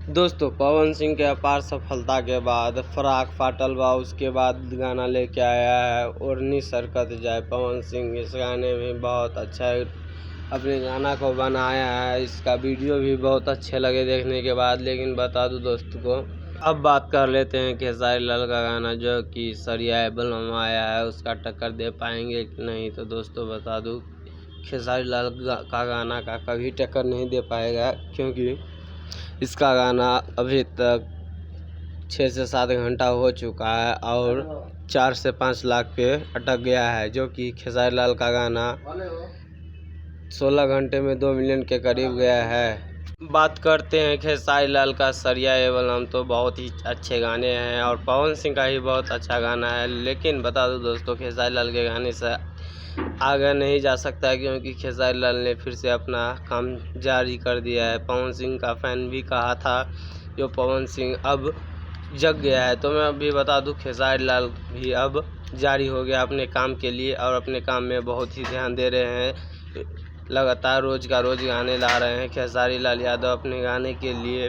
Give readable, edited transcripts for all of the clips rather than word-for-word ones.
दोस्तों पवन सिंह के अपार सफलता के बाद फराक फाटल बा उसके बाद गाना लेके आया है ओढ़नी सरकत जाए। पवन सिंह इस गाने में बहुत अच्छा अपने गाना को बनाया है। इसका वीडियो भी बहुत अच्छे लगे देखने के बाद। लेकिन बता दूं दोस्तों को, अब बात कर लेते हैं खेसारी लाल का गाना जो कि सरिया एल्बम आया है, उसका टक्कर दे पाएंगे कि नहीं। तो दोस्तों बता दूं, खेसारी लाल का गाना का कभी टक्कर नहीं दे पाएगा, क्योंकि इसका गाना अभी तक 6 से 7 घंटा हो चुका है और 4 से 5 लाख पे अटक गया है, जो कि खेसारी लाल का गाना 16 घंटे में 2 मिलियन के करीब गया है। बात करते हैं खेसारी लाल का सरिया एल्बम, तो बहुत ही अच्छे गाने हैं और पवन सिंह का ही बहुत अच्छा गाना है। लेकिन बता दूं दोस्तों, खेसारी लाल के गाने से आगे नहीं जा सकता है, क्योंकि खेसारी लाल ने फिर से अपना काम जारी कर दिया है। पवन सिंह का फैन भी कहा था जो पवन सिंह अब जग गया है। तो मैं अभी बता दूं, खेसारी लाल भी अब जारी हो गया अपने काम के लिए और अपने काम में बहुत ही ध्यान दे रहे हैं। लगातार रोज का रोज गाने ला रहे हैं। खेसारी लाल यादव अपने गाने के लिए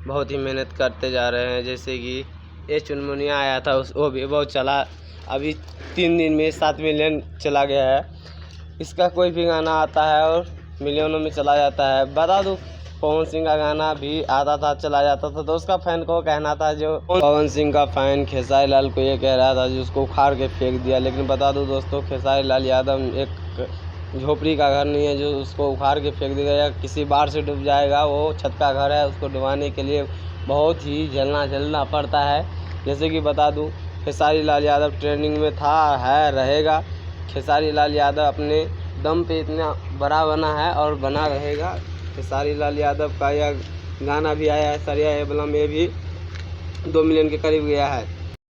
बहुत ही मेहनत करते जा रहे हैं। जैसे कि ये चुनमुनिया आया था, वो भी बहुत चला, अभी 3 दिन में 7 मिलियन चला गया है। इसका कोई भी गाना आता है और मिलियनों में चला जाता है। बता दूं, पवन सिंह का गाना भी आता था चला जाता था। तो उसका फैन को कहना था, जो पवन सिंह का फैन खेसारी लाल को ये कह रहा था जो उसको उखाड़ के फेंक दिया। लेकिन बता दूं दोस्तों, खेसारी लाल यादव एक झोपड़ी का घर नहीं है जो उसको उखाड़ के फेंक देगा या किसी बाढ़ से डूब जाएगा। वो छत का घर है, उसको डुबाने के लिए बहुत ही झेलना पड़ता है। जैसे कि बता दूं, खेसारी लाल यादव ट्रेनिंग में था, है, रहेगा। खेसारी लाल यादव अपने दम पे इतना बड़ा बना है और बना रहेगा। खेसारी लाल यादव का यह गाना भी आया है सरिया एल्बम में भी 2 मिलियन के करीब गया है।